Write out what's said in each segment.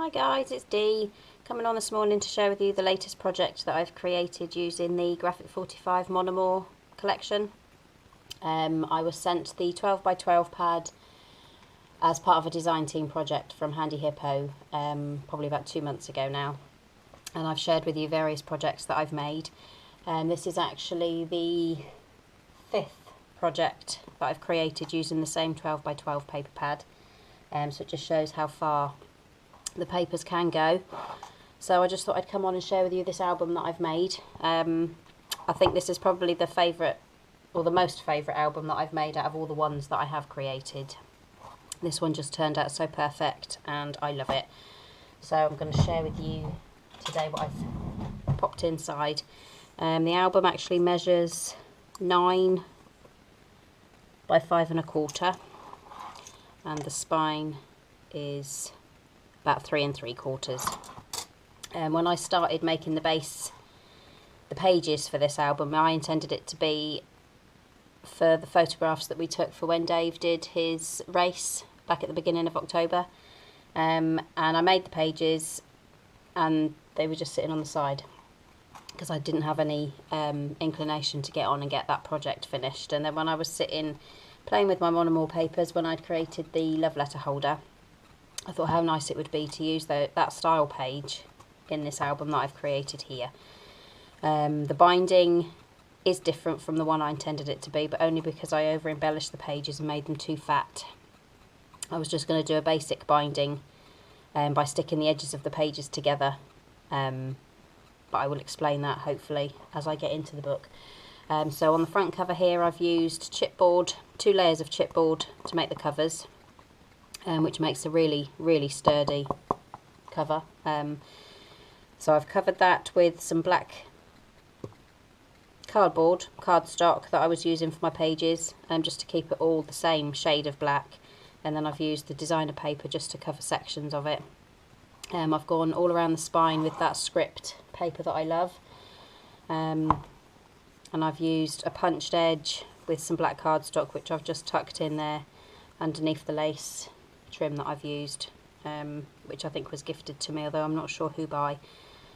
Hi guys, it's Dee, coming on this morning to share with you the latest project that I've created using the Graphic 45 Mon Amour collection. I was sent the 12 by 12 pad as part of a design team project from Handy Hippo probably about 2 months ago now, and I've shared with you various projects that I've made. This is actually the 5th project that I've created using the same 12 by 12 paper pad, so it just shows how far the papers can go. So I just thought I'd come on and share with you this album that I've made. I think this is probably the favourite, or the most favourite album that I've made out of all the ones that I have created. This one just turned out so perfect and I love it. So I'm going to share with you today what I've popped inside. The album actually measures 9 by 5 1/4, and the spine is about 3 3/4. When I started making the pages for this album, I intended it to be for the photographs that we took for when Dave did his race back at the beginning of October. And I made the pages and they were just sitting on the side because I didn't have any inclination to get on and get that project finished. And then when I was sitting playing with my Mon Amour papers, when I'd created the love letter holder, I thought how nice it would be to use that style page in this album that I've created here. The binding is different from the one I intended it to be, but only because I over embellished the pages and made them too fat. I was just going to do a basic binding by sticking the edges of the pages together, but I will explain that hopefully as I get into the book. So on the front cover here I've used chipboard, 2 layers of chipboard to make the covers, which makes a really sturdy cover. So I've covered that with some black cardstock that I was using for my pages, just to keep it all the same shade of black, and then I've used the designer paper just to cover sections of it. I've gone all around the spine with that script paper that I love, and I've used a punched edge with some black cardstock which I've just tucked in there underneath the lace trim that I've used, which I think was gifted to me, although I'm not sure who by.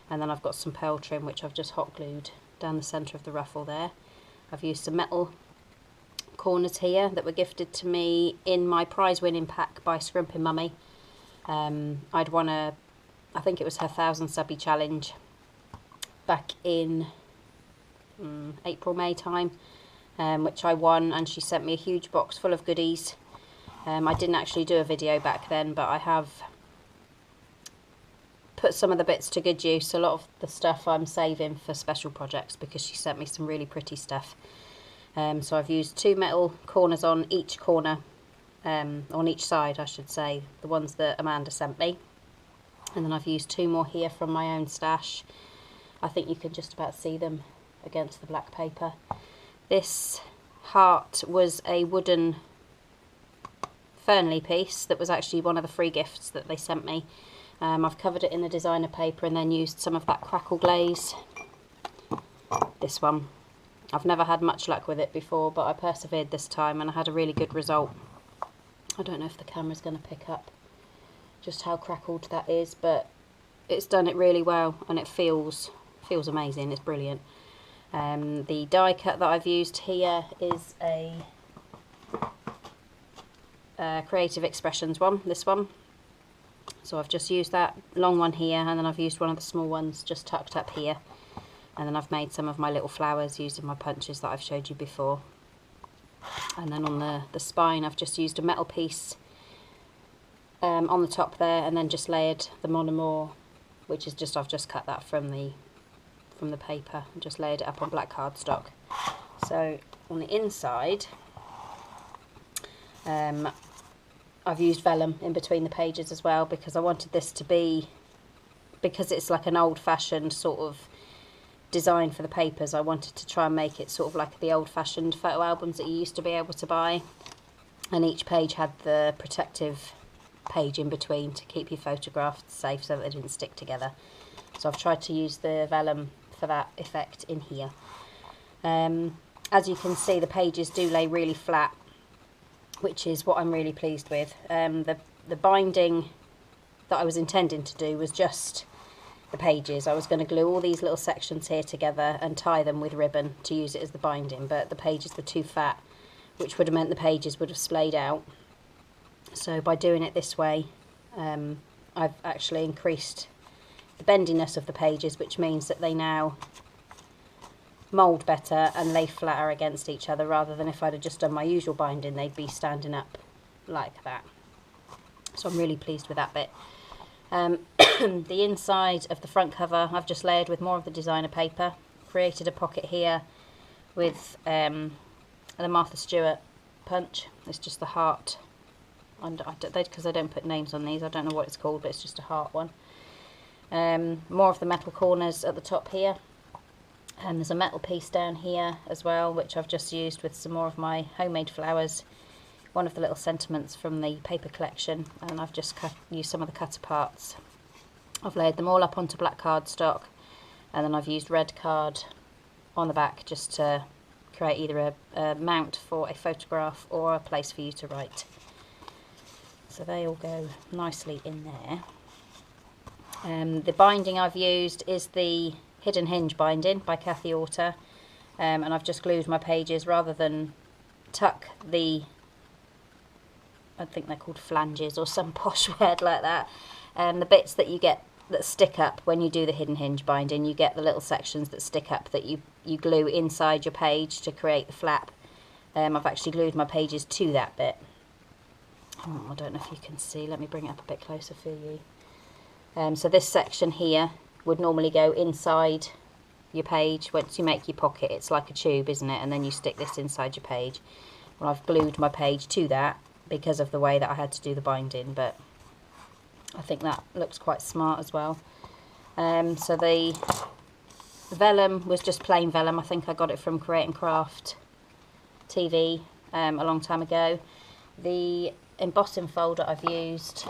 And then I've got some pearl trim which I've just hot glued down the centre of the ruffle there. I've used some metal corners here that were gifted to me in my prize winning pack by Scrimping Mummy. I'd won I think it was her 1000 subby challenge back in April, May time, which I won, and she sent me a huge box full of goodies. I didn't actually do a video back then, but I have put some of the bits to good use. A lot of the stuff I'm saving for special projects because she sent me some really pretty stuff. So I've used 2 metal corners on each corner, on each side I should say, the ones that Amanda sent me. And then I've used 2 more here from my own stash. I think you can just about see them against the black paper. This heart was a wooden Fernley piece that was actually one of the free gifts that they sent me. I've covered it in the designer paper and then used some of that crackle glaze. This one. I've never had much luck with it before, but I persevered this time and I had a really good result. I don't know if the camera's going to pick up just how crackled that is, but it's done it really well and it feels amazing. It's brilliant. The die cut that I've used here is a Creative Expressions one, this one. So I've just used that long one here, and then I've used one of the small ones just tucked up here, and then I've made some of my little flowers using my punches that I've showed you before. And then on the spine I've just used a metal piece on the top there, and then just layered the Mon Amour, which is just, I've just cut that from the paper and just layered it up on black cardstock. So on the inside I've used vellum in between the pages as well, because I wanted this to be, because it's like an old-fashioned sort of design for the papers, I wanted to try and make it sort of like the old-fashioned photo albums that you used to be able to buy, and each page had the protective page in between to keep your photographs safe so that they didn't stick together. So I've tried to use the vellum for that effect in here. As you can see, the pages do lay really flat, which is what I'm really pleased with. The binding that I was intending to do was just the pages. I was going to glue all these little sections here together and tie them with ribbon to use it as the binding, but the pages were too fat, which would have meant the pages would have splayed out. So by doing it this way, I've actually increased the bendiness of the pages, which means that they now mould better and lay flatter against each other, rather than if I'd have just done my usual binding, they'd be standing up like that. So I'm really pleased with that bit. The inside of the front cover I've just layered with more of the designer paper, created a pocket here with the Martha Stewart punch. It's just the heart, because I don't put names on these, I don't know what it's called, but it's just a heart one. More of the metal corners at the top here, and there's a metal piece down here as well, which I've just used with some more of my homemade flowers, one of the little sentiments from the paper collection, and I've just used some of the cutter parts. I've laid them all up onto black cardstock, and then I've used red card on the back just to create either a mount for a photograph or a place for you to write. So they all go nicely in there. The binding I've used is the Hidden Hinge binding by Kathy Orter, and I've just glued my pages rather than tuck the, I think they're called flanges or some posh word like that, the bits that you get that stick up when you do the Hidden Hinge binding. You get the little sections that stick up that you glue inside your page to create the flap. I've actually glued my pages to that bit. I don't know if you can see, let me bring it up a bit closer for you. So this section here would normally go inside your page. Once you make your pocket, it's like a tube, isn't it? And then you stick this inside your page. Well, I've glued my page to that because of the way that I had to do the binding, but I think that looks quite smart as well. So the vellum was just plain vellum. I think I got it from Create and Craft TV a long time ago. The embossing folder I've used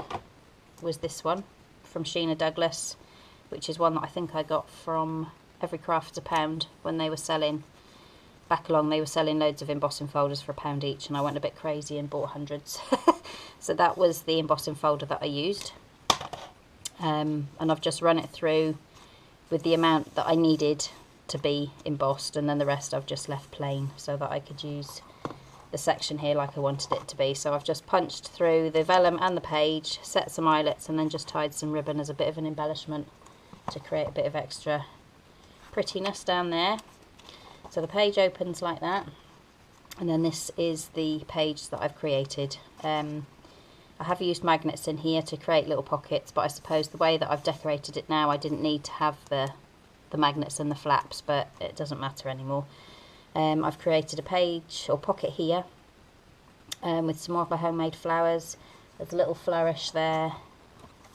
was this one from Sheena Douglas, which is one that I think I got from Every Craft's a Pound when they were selling. Back along, they were selling loads of embossing folders for £1 each, and I went a bit crazy and bought hundreds. So that was the embossing folder that I used. And I've just run it through with the amount that I needed to be embossed, and then the rest I've just left plain so that I could use the section here like I wanted it to be. So I've just punched through the vellum and the page, set some eyelets, and then just tied some ribbon as a bit of an embellishment to create a bit of extra prettiness down there. So the page opens like that, and then this is the page that I've created. I have used magnets in here to create little pockets, but I suppose the way that I've decorated it now, I didn't need to have the magnets and the flaps, but it doesn't matter anymore. I've created a page or pocket here with some more of my homemade flowers. There's a little flourish there,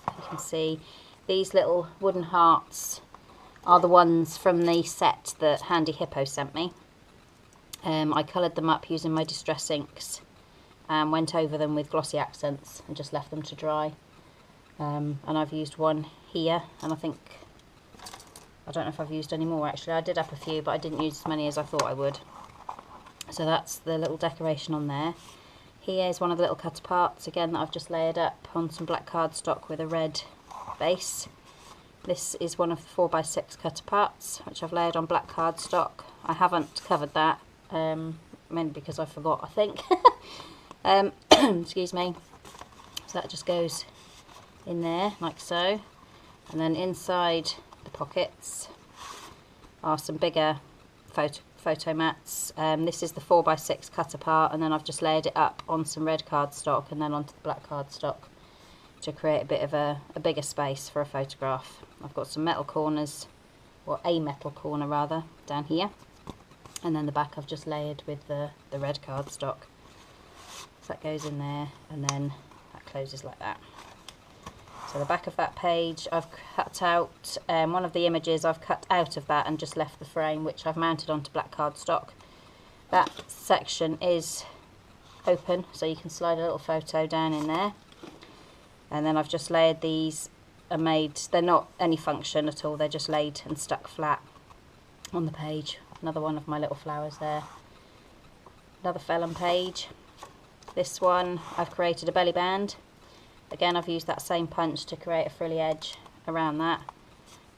you can see. These little wooden hearts are the ones from the set that Handy Hippo sent me. I coloured them up using my distress inks and went over them with glossy accents and just left them to dry. And I've used one here, and I don't know if I've used any more actually. I did up a few, but I didn't use as many as I thought I would. So that's the little decoration on there. Here is one of the little cutter parts, again, that I've just layered up on some black cardstock with a red base. This is one of the 4x6 cutter parts, which I've layered on black cardstock. I haven't covered that, mainly because I forgot, I think. Excuse me. So that just goes in there, like so. And then inside the pockets are some bigger photo mats. This is the 4x6 cutter part, and then I've just layered it up on some red cardstock and then onto the black cardstock to create a bit of a bigger space for a photograph. I've got some metal corners, or a metal corner rather, down here, and then the back I've just layered with the red cardstock. So that goes in there, and then that closes like that. So the back of that page I've cut out, one of the images I've cut out of that and just left the frame, which I've mounted onto black cardstock. That section is open, so you can slide a little photo down in there. And then I've just layered these, they're not any function at all, they're just laid and stuck flat on the page. Another one of my little flowers there. Another vellum page. This one I've created a belly band Again, I've used that same punch to create a frilly edge around that.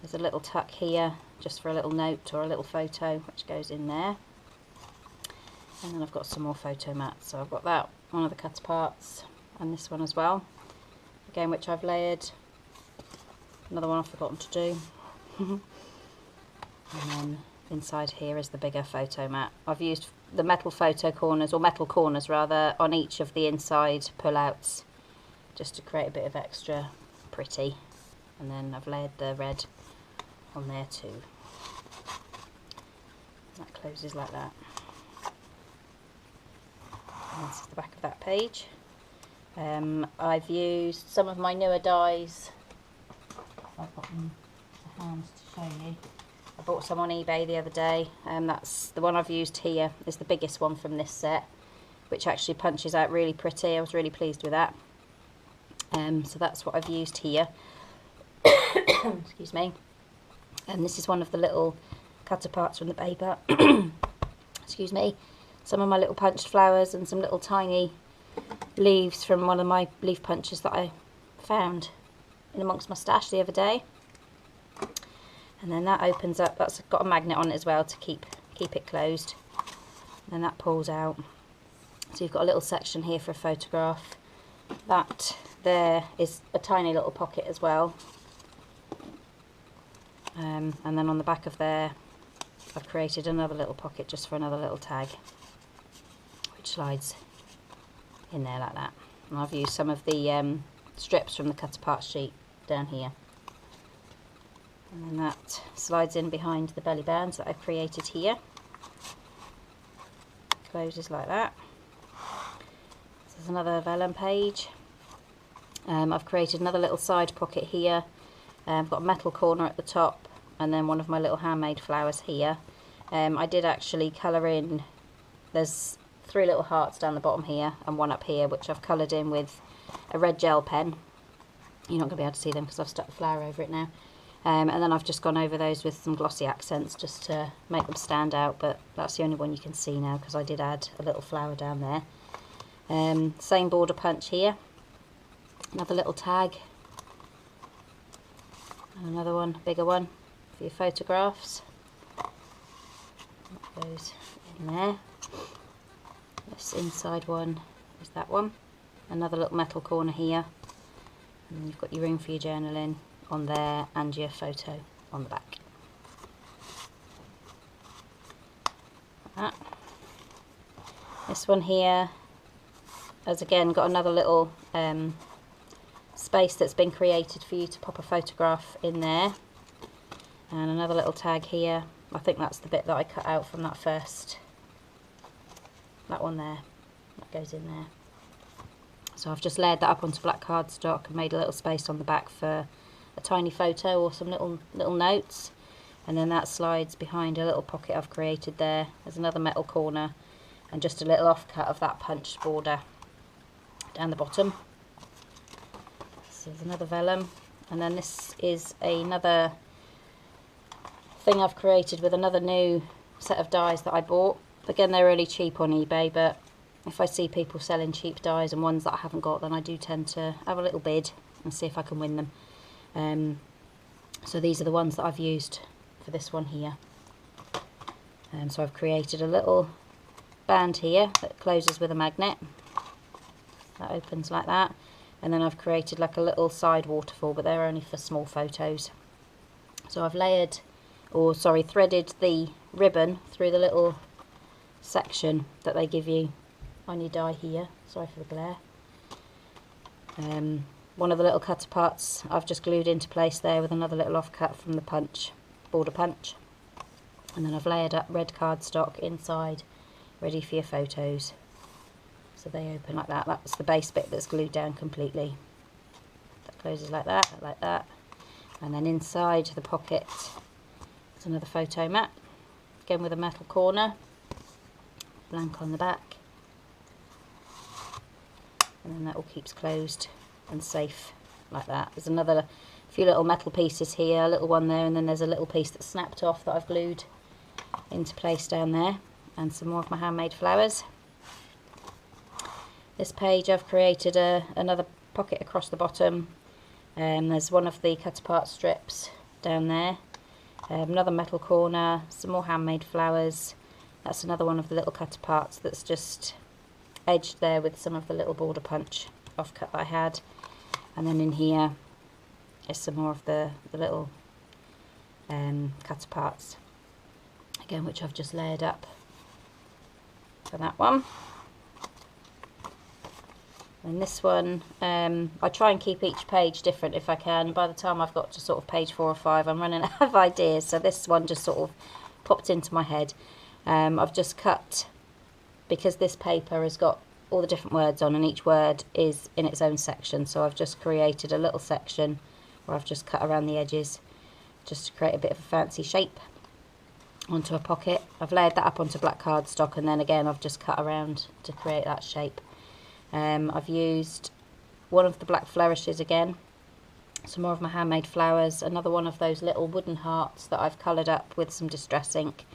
There's a little tuck here just for a little note or a little photo which goes in there. And then I've got some more photo mats. So I've got that, one of the cutter parts, and this one as well. Again, which I've layered. Another one I've forgotten to do. And then inside here is the bigger photo mat. I've used the metal photo corners, or metal corners rather, on each of the inside pull-outs just to create a bit of extra pretty. And then I've layered the red on there too. That closes like that. And this is the back of that page. I've used some of my newer dies. I've got them to hand to show you. I bought some on eBay the other day, and that's the one I've used here. Is the biggest one from this set, which actually punches out really pretty. I was really pleased with that. So that's what I've used here. Excuse me. And this is one of the little cutter parts from the paper. Excuse me. Some of my little punched flowers and some little tiny leaves from one of my leaf punches that I found in amongst my stash the other day. And then that opens up. That's got a magnet on it as well to keep it closed. And then that pulls out. So you've got a little section here for a photograph. That there is a tiny little pocket as well. And then on the back of there, I've created another little pocket just for another little tag, which slides in there like that. And I've used some of the strips from the cutter part sheet down here. And then that slides in behind the belly bands that I've created here. Closes like that. This is another vellum page. I've created another little side pocket here. I've got a metal corner at the top, and then one of my little handmade flowers here. I did actually colour in, there's 3 little hearts down the bottom here and one up here, which I've coloured in with a red gel pen. You're not going to be able to see them because I've stuck the flower over it now. And then I've just gone over those with some glossy accents just to make them stand out, but that's the only one you can see now because I did add a little flower down there. Same border punch here. Another little tag. And another one, bigger one, for your photographs. That goes in there. This inside one is that one. Another little metal corner here. And then you've got your room for your journaling on there and your photo on the back. Like that. This one here has again got another little space that's been created for you to pop a photograph in there, and another little tag here. I think that's the bit that I cut out from that first, that one there, that goes in there. So I've just layered that up onto black cardstock and made a little space on the back for a tiny photo or some little notes, and then that slides behind a little pocket I've created there. There's another metal corner and just a little offcut of that punched border down the bottom. So there's another vellum, and then this is another thing I've created with another new set of dies that I bought. Again, they're really cheap on eBay, but if I see people selling cheap dies and ones that I haven't got, then I do tend to have a little bid and see if I can win them. So these are the ones that I've used for this one here. So I've created a little band here that closes with a magnet. That opens like that. And then I've created like a little side waterfall, but they're only for small photos. So I've threaded the ribbon through the little section that they give you on your die here. Sorry for the glare. One of the little cutter parts I've just glued into place there with another little offcut from the border punch. And then I've layered up red cardstock inside, ready for your photos. So they open like that. That's the base bit that's glued down completely. That closes like that, like that. And then inside the pocket is another photo mat, again with a metal corner, blank on the back. And then that all keeps closed and safe like that. There's another few little metal pieces here, a little one there, and then there's a little piece that's snapped off that I've glued into place down there, and some more of my handmade flowers. This page I've created another pocket across the bottom. There's one of the cut apart strips down there. Another metal corner, some more handmade flowers. That's another one of the little cut aparts that's just edged there with some of the little border punch offcut that I had. And then in here is some more of the little cut aparts, again, which I've just layered up for that one. And this one, I try and keep each page different if I can. By the time I've got to sort of page 4 or 5, I'm running out of ideas. So this one just sort of popped into my head. I've just cut, because this paper has got all the different words on and each word is in its own section. So I've just created a little section where I've just cut around the edges just to create a bit of a fancy shape onto a pocket. I've layered that up onto black cardstock, and then again I've just cut around to create that shape. I've used one of the black flourishes again, some more of my handmade flowers, another one of those little wooden hearts that I've coloured up with some distress ink.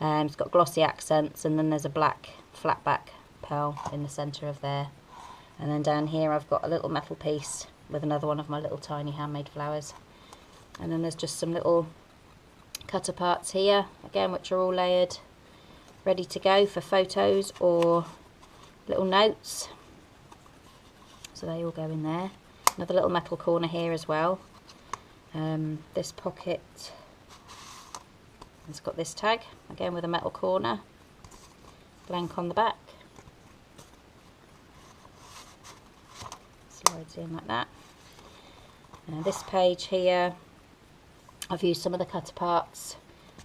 It's got glossy accents, and then there's a black flat back pearl in the centre of there. And then down here I've got a little metal piece with another one of my little tiny handmade flowers. And then there's just some little cut aparts here, again, which are all layered, ready to go for photos or little notes. So they all go in there. Another little metal corner here as well. This pocket has got this tag, again with a metal corner, blank on the back. Slides in like that. And this page here, I've used some of the cut aparts,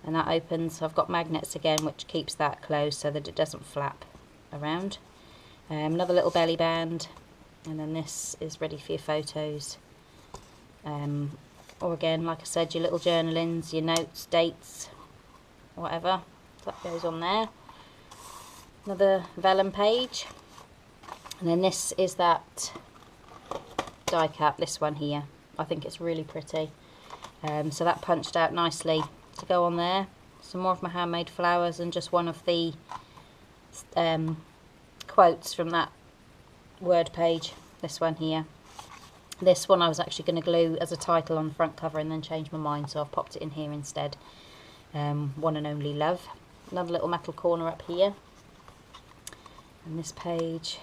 and that opens. I've got magnets again, which keeps that closed so that it doesn't flap around. Another little belly band, and then this is ready for your photos. Or again, like I said, your little journalings, your notes, dates, whatever. That goes on there. Another vellum page. And then this is that die cap, this one here. I think it's really pretty. So that punched out nicely to go on there. Some more of my handmade flowers, and just one of the quotes from that word page, this one here. This one I was actually going to glue as a title on the front cover and then change my mind, so I've popped it in here instead. One and only love. Another little metal corner up here, and this page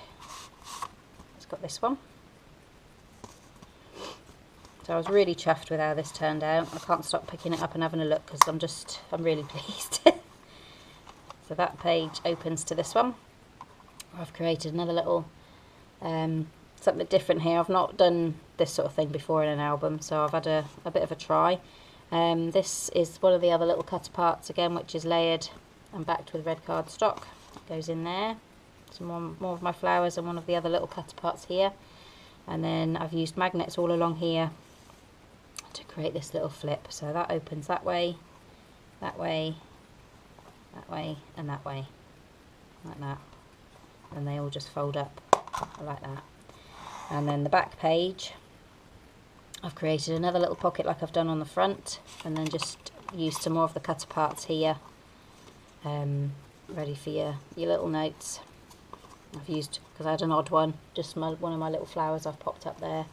has got this one. So I was really chuffed with how this turned out. I can't stop picking it up and having a look because I'm really pleased. So that page opens to this one. I've created another little something different here. I've not done this sort of thing before in an album, so I've had a bit of a try. This is one of the other little cut aparts again, which is layered and backed with red cardstock. It goes in there. Some more of my flowers and one of the other little cut aparts here. And then I've used magnets all along here to create this little flip. So that opens that way, that way, that way, and that way, like that. And they all just fold up like that. And then the back page, I've created another little pocket like I've done on the front, and then just used some more of the cut aparts here, ready for your little notes. I've used, because I had an odd one, just one of my little flowers I've popped up there,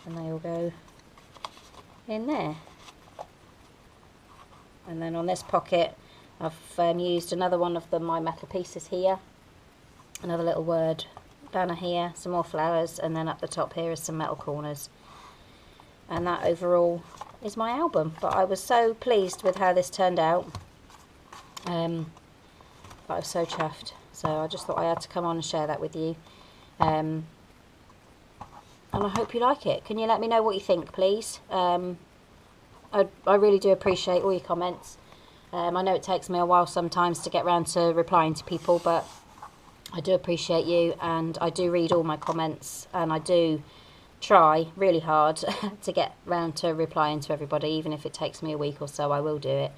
and they all go in there. And then on this pocket I've used another one of my metal pieces here, another little word banner here, some more flowers, and then up the top here is some metal corners. And that overall is my album. But I was so pleased with how this turned out. I was so chuffed. So I just thought I had to come on and share that with you. And I hope you like it. Can you let me know what you think, please? I really do appreciate all your comments. I know it takes me a while sometimes to get around to replying to people, but I do appreciate you, and I do read all my comments, and I do try really hard to get round to replying to everybody. Even if it takes me a week or so, I will do it.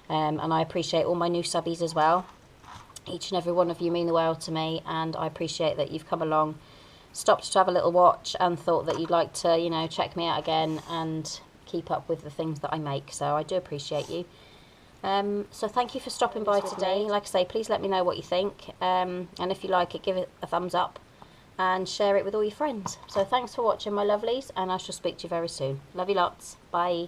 And I appreciate all my new subbies as well. Each and every one of you mean the world to me, and I appreciate that you've come along, stopped to have a little watch, and thought that you'd like to, you know, check me out again and keep up with the things that I make. So I do appreciate you. So thank you for stopping by today. Like I say, please let me know what you think, and if you like it, give it a thumbs up, and share it with all your friends. So thanks for watching, my lovelies, and I shall speak to you very soon. Love you lots. Bye.